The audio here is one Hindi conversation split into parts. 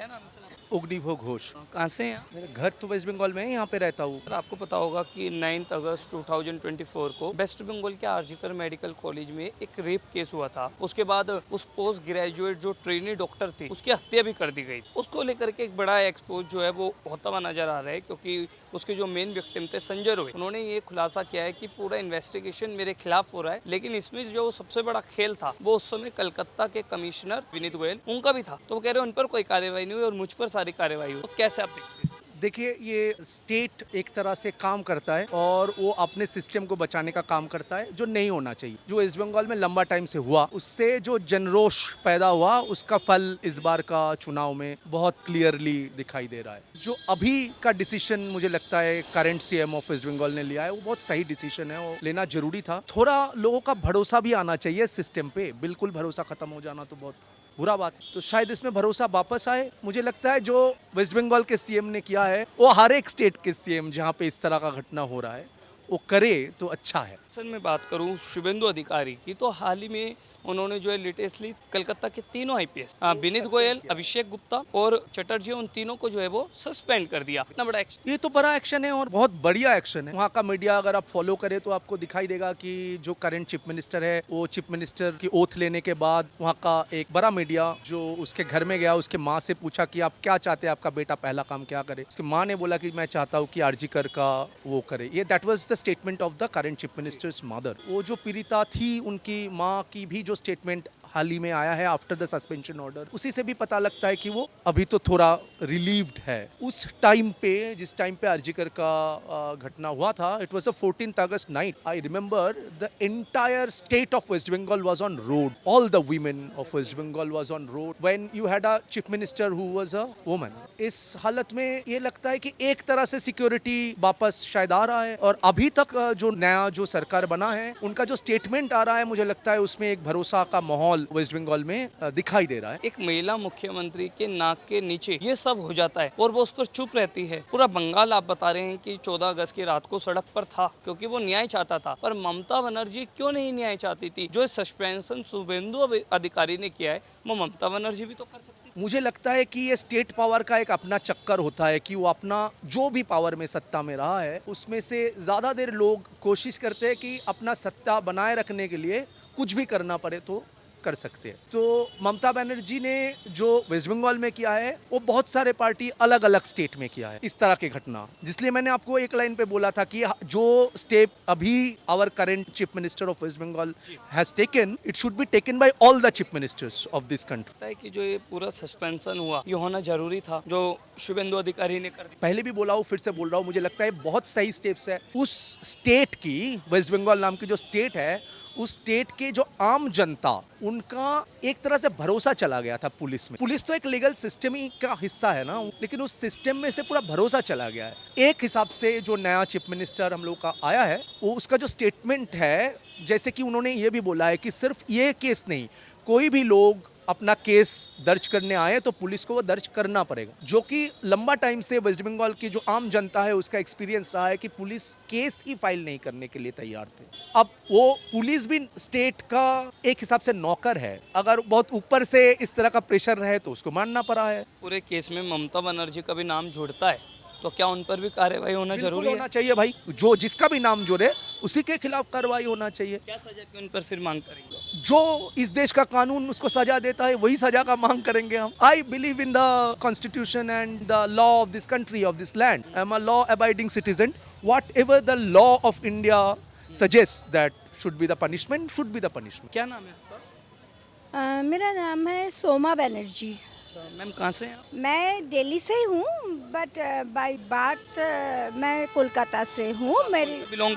क्या नाम है सर आपका? उग्निभो घोष। कहाँ से हैं आप? मेरा घर तो वेस्ट बंगाल में है, यहाँ पे रहता हूँ। सर आपको पता होगा कि 9 अगस्त 2024 को वेस्ट बंगाल के आरजीकर मेडिकल कॉलेज में एक रेप केस हुआ था। उसके बाद उस पोस्ट ग्रेजुएट जो ट्रेनी डॉक्टर थी उसकी हत्या भी कर दी गई। उसको लेकर के एक बड़ा एक्सपोज जो है वो होता हुआ नजर आ रहा है, क्योंकि उसके जो मेन विक्टिम थे संजय रॉय, उन्होंने ये खुलासा किया है कि पूरा इन्वेस्टिगेशन मेरे खिलाफ हो रहा है, लेकिन इसमें जो सबसे बड़ा खेल था वो उस समय कलकत्ता के कमिश्नर विनीत गोयल उनका भी था। तो वो कह रहे हैं उन पर कोई कार्रवाई नहीं हुई और मुझ पर सारी कार्रवाई हुई। तो कैसे आप देखते हैं इसको? देखिए, ये स्टेट एक तरह से काम करता है और वो अपने सिस्टम को बचाने का काम करता है, जो नहीं होना चाहिए। जो वेस्ट बंगाल में लंबा टाइम से हुआ, उससे जो जनरोष पैदा हुआ, उसका फल इस बार का चुनाव में बहुत क्लियरली दिखाई दे रहा है। जो अभी का डिसीजन मुझे लगता है current CM of West Bengal ने लिया है, वो बहुत सही डिसीजन है, वो लेना जरूरी था। थोड़ा लोगों का भरोसा भी आना चाहिए सिस्टम पे। बिल्कुल भरोसा खत्म हो जाना तो बहुत बुरा बात है। तो शायद इसमें भरोसा वापस आए। मुझे लगता है जो वेस्ट बंगाल के सीएम ने किया है, वो हर एक स्टेट के सीएम जहाँ पे इस तरह का घटना हो रहा है वो करे तो अच्छा है। सर मैं बात करूं शुभेंदु अधिकारी की, तो हाल ही में उन्होंने जो है लेटेस्टली कलकत्ता के तीनों आईपीएस विनीत गोयल, अभिषेक गुप्ता और चटर्जी, उन तीनों को जो है वो सस्पेंड कर दिया। इतना बड़ा एक्शन। ये तो बड़ा एक्शन है और बहुत बढ़िया एक्शन है। वहाँ का मीडिया अगर आप फॉलो करें तो आपको दिखाई देगा कि जो करंट चीफ मिनिस्टर है, वो चीफ मिनिस्टर की ओथ लेने के बाद वहाँ का एक बड़ा मीडिया जो उसके घर में गया, उसके माँ से पूछा कि आप क्या चाहते हैं, आपका बेटा पहला काम क्या करे। उसकी माँ ने बोला कि मैं चाहता हूँ कि आरजीकर का वो करे। ये that was the statement of the current chief ministers mother. वो जो पीड़िता थी, उनकी माँ की भी जो स्टेटमेंट हाल ही में आया है आफ्टर द सस्पेंशन ऑर्डर, उसी से भी पता लगता है कि वो अभी तो थोड़ा रिलीव्ड है। उस टाइम पे, जिस टाइम पे आरजीकर का घटना हुआ था, it was the 14th August night. I remember the entire state of West Bengal was on road. All the women of West Bengal was on road when you had a chief minister who was a woman. इस हालत में ये लगता है कि एक तरह से सिक्योरिटी वापस शायद आ रहा है। और अभी तक जो नया जो सरकार बना है, उनका जो स्टेटमेंट आ रहा है, मुझे लगता है उसमें एक भरोसा का माहौल वेस्ट बंगाल में दिखाई दे रहा है। एक महिला मुख्यमंत्री के नाक के नीचे ये सब हो जाता है और वो उस पर चुप रहती है। पूरा बंगाल आप बता रहे हैं कि 14 अगस्त की रात को सड़क पर था क्योंकि वो न्याय चाहता था। पर ममता बनर्जी क्यों नहीं न्याय चाहती थी? जो सस्पेंशन शुभेंदु अधिकारी ने किया है वो ममता बनर्जी भी तो कर सकती थी। मुझे लगता है कि ये स्टेट पावर का एक अपना चक्कर होता है कि वो अपना जो भी पावर में सत्ता में रहा है, उसमें से ज़्यादा देर लोग कोशिश करते हैं कि अपना सत्ता बनाए रखने के लिए कुछ भी करना पड़े तो कर सकते हैं। तो ममता बनर्जी ने जो वेस्ट बंगाल में किया है, वो बहुत सारे पार्टी अलग अलग स्टेट में किया है इस तरह की घटना। जिसलिए मैंने आपको एक लाइन पे बोला था कि जो स्टेप अभी our current chief minister of West Bengal has taken, it should be taken by all the chief ministers of this country. लगता है कि जो ये पूरा सस्पेंशन हुआ ये होना जरूरी था जो शुभेंदु अधिकारी ने कर दिया। पहले भी बोला हूँ, फिर से बोल रहा हूँ, मुझे लगता है बहुत सही स्टेप्स है। उस स्टेट की, वेस्ट बंगाल नाम की जो स्टेट है, उस स्टेट के जो आम जनता, उनका एक तरह से भरोसा चला गया था पुलिस में। पुलिस तो एक लीगल सिस्टम ही का हिस्सा है ना, लेकिन उस सिस्टम में से पूरा भरोसा चला गया है। एक हिसाब से जो नया चीफ मिनिस्टर हम लोग का आया है, वो उसका जो स्टेटमेंट है, जैसे कि उन्होंने ये भी बोला है कि सिर्फ ये केस नहीं, कोई भी लोग अपना केस दर्ज करने आए तो पुलिस को वो दर्ज करना पड़ेगा। जो कि लंबा टाइम से वेस्ट बंगाल की जो आम जनता है उसका एक्सपीरियंस रहा है कि पुलिस केस ही फाइल नहीं करने के लिए तैयार थे। अब वो पुलिस भी स्टेट का एक हिसाब से नौकर है। अगर बहुत ऊपर से इस तरह का प्रेशर रहे तो उसको मानना पड़ा है। पूरे केस में ममता बनर्जी का भी नाम जुड़ता है, तो क्या उन पर भी कार्रवाई होना बिल्कुल जरूरी होना है? चाहिए भाई। जो जिसका भी नाम जुड़े उसी के खिलाफ कार्रवाई होना चाहिए। क्या सजा की उन पर फिर मांग करेंगे? जो इस देश का कानून उसको सजा देता है, वही सजा का मांग करेंगे हम। I believe in the constitution and the law of this country, of this land. I am a law abiding citizen. What ever the law of India suggest that should be the punishment, should be the punishment. क्या नाम है आपका? मेरा नाम है सोमा बनर्जी। मैम कहाँ से हैं आप? मैं दिल्ली से ही हूँ, बट बाय बर्थ मैं कोलकाता से हूँ। मेरी belong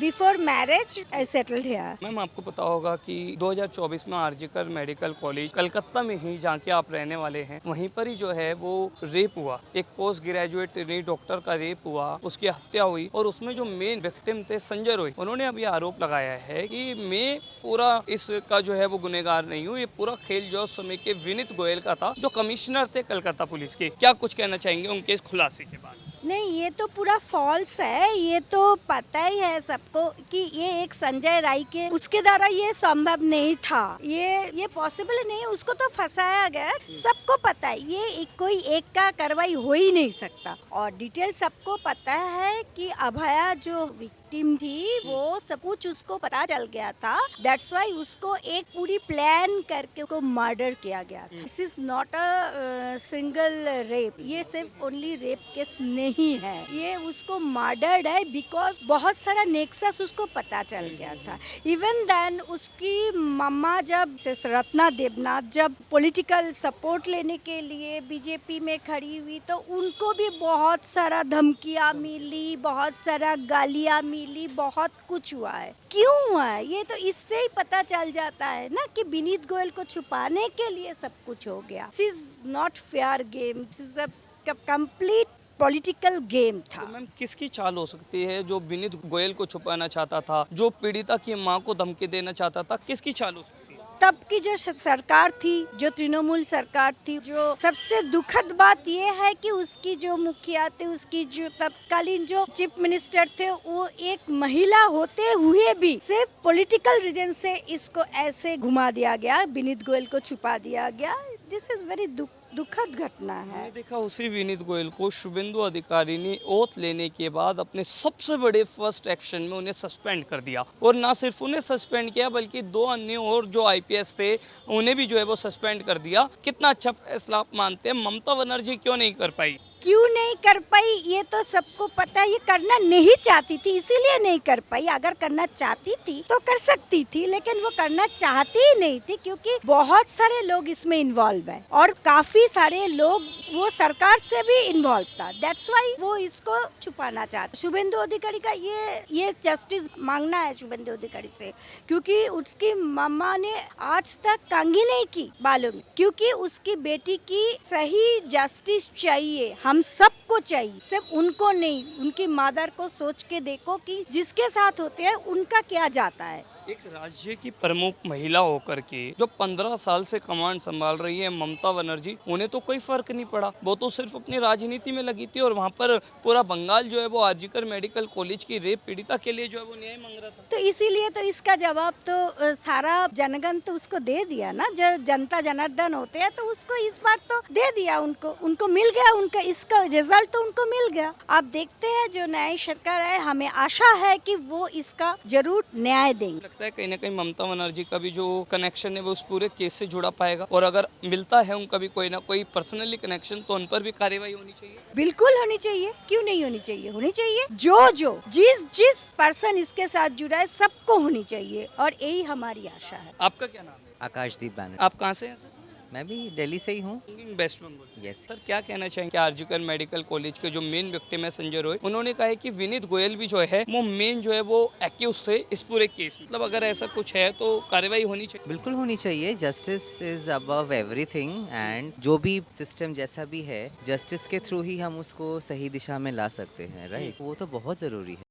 before marriage I settled here. Ma'am आपको पता होगा कि 2024 में आरजीकर मेडिकल कॉलेज कलकत्ता में ही, जहाँ के आप रहने वाले हैं, वहीं पर ही जो है वो रेप हुआ। एक पोस्ट ग्रेजुएट ट्रेनी डॉक्टर का रेप हुआ, उसकी हत्या हुई और उसमें जो मेन विक्टिम थे संजय रॉय, उन्होंने अब ये आरोप लगाया है कि मैं पूरा इसका जो है वो गुनहगार नहीं हूँ। ये पूरा खेल जो उस समय के विनीत गोयल का था, जो कमिश्नर थे कलकत्ता पुलिस के। क्या कुछ कहना चाहेंगे उनके इस खुलासे के बाद? नहीं, ये तो पूरा फॉल्स है। ये तो पता ही है सबको कि ये एक संजय राय के उसके द्वारा ये संभव नहीं था। ये पॉसिबल नहीं है, उसको तो फंसाया गया। सबको पता है ये कोई एक का कार्रवाई हो ही नहीं सकता। और डिटेल सबको पता है कि अभया जो विक्टिम थी वो सब कुछ उसको पता चल गया था। दैट्स वाई उसको एक पूरी प्लान करके उसको मर्डर किया गया था। This is not a single rape. ये सिर्फ ओनली रेप केस नहीं है, ये उसको मर्डर्ड है बिकॉज बहुत सारा नेक्सस उसको पता चल गया था। इवन देन उसकी मम्मा जब रत्ना देवनाथ जब पॉलिटिकल सपोर्ट लेने के लिए बीजेपी में खड़ी हुई तो उनको भी बहुत सारा धमकियां मिली, बहुत सारा गालियां मिली, बहुत कुछ हुआ है। क्यों हुआ है ये तो इससे ही पता चल जाता है ना कि विनीत गोयल को छुपाने के लिए सब कुछ हो गया। This is not fair game, this is a complete political game था। तो मैम किसकी चाल हो सकती है जो विनीत गोयल को छुपाना चाहता था, जो पीड़िता की मां को धमकी देना चाहता था, किसकी चाल हो सकती है? तब की जो सरकार थी, जो तृणमूल सरकार थी, जो सबसे दुखद बात ये है कि उसकी जो मुखिया थे, उसकी जो तत्कालीन जो चीफ मिनिस्टर थे, वो एक महिला होते हुए भी सिर्फ पॉलिटिकल रीजन से इसको ऐसे घुमा दिया गया, विनीत गोयल को छुपा दिया गया। दिस इज वेरी दुखद घटना है। मैंने देखा उसी विनीत गोयल को शुभेंदु अधिकारी ने ओथ लेने के बाद अपने सबसे बड़े फर्स्ट एक्शन में उन्हें सस्पेंड कर दिया। और ना सिर्फ उन्हें सस्पेंड किया बल्कि 2 अन्य और जो आईपीएस थे उन्हें भी जो है वो सस्पेंड कर दिया। कितना अच्छा फैसला आप मानते हैं? ममता बनर्जी क्यों नहीं कर पाई? क्यों नहीं कर पाई ये तो सबको पता है। ये करना नहीं चाहती थी इसीलिए नहीं कर पाई। अगर करना चाहती थी तो कर सकती थी, लेकिन वो करना चाहती ही नहीं थी क्योंकि बहुत सारे लोग इसमें इन्वॉल्व हैं और काफी सारे लोग वो सरकार से भी इन्वॉल्व था। दैट्स वाई वो इसको छुपाना चाहता। शुभेंदु अधिकारी का ये जस्टिस मांगना है शुभेंदु अधिकारी से, क्योंकि उसकी मम्मा ने आज तक कंघी नहीं की बालों में, क्योंकि उसकी बेटी की सही जस्टिस चाहिए। हम सबको चाहिए, सिर्फ उनको नहीं। उनकी मदर को सोच के देखो कि जिसके साथ होते हैं उनका क्या जाता है। एक राज्य की प्रमुख महिला होकर के जो 15 साल से कमांड संभाल रही है ममता बनर्जी, उन्हें तो कोई फर्क नहीं पड़ा। वो तो सिर्फ अपनी राजनीति में लगी थी और वहाँ पर पूरा बंगाल जो है वो आरजीकर मेडिकल कॉलेज की रेप पीड़िता के लिए जो है वो न्याय मांग रहा था। तो इसीलिए तो इसका जवाब तो सारा जनगण तो उसको दे दिया ना। जो जनता जनार्दन होते हैं तो उसको इस बार तो दे दिया, उनको मिल गया। उनका इसका रिजल्ट तो उनको मिल गया। आप देखते हैं जो नई सरकार है, हमें आशा है कि वो इसका जरूर न्याय देंगे। लगता है कहीं ना कहीं ममता बनर्जी का भी जो कनेक्शन है वो उस पूरे केस से जुड़ा पाएगा और अगर मिलता है उनका भी कोई ना कोई पर्सनली कनेक्शन तो उन पर भी कार्रवाई होनी चाहिए। बिल्कुल होनी चाहिए, क्यों नहीं होनी चाहिए? होनी चाहिए। जो जिस पर्सन इसके साथ जुड़ा है सबको होनी चाहिए और यही हमारी आशा है। आपका क्या नाम है? आकाशदीप बैनर। आप कहाँ से हैं सर? मैं भी दिल्ली से ही हूँ। वेस्ट बंगाल। Yes. सर क्या कहना चाहेंगे? आरजीकर मेडिकल कॉलेज के जो मेन विक्टिम है संजय रॉय, उन्होंने कहा है कि विनीत गोयल भी जो है वो मेन जो है वो एक्यूज थे इस पूरे केस। मतलब अगर ऐसा कुछ है तो कार्रवाई होनी चाहिए। बिल्कुल होनी चाहिए। Justice is above everything and जो भी सिस्टम जैसा भी है, जस्टिस के थ्रू ही हम उसको सही दिशा में ला सकते हैं, राइट? वो तो बहुत ज़रूरी है।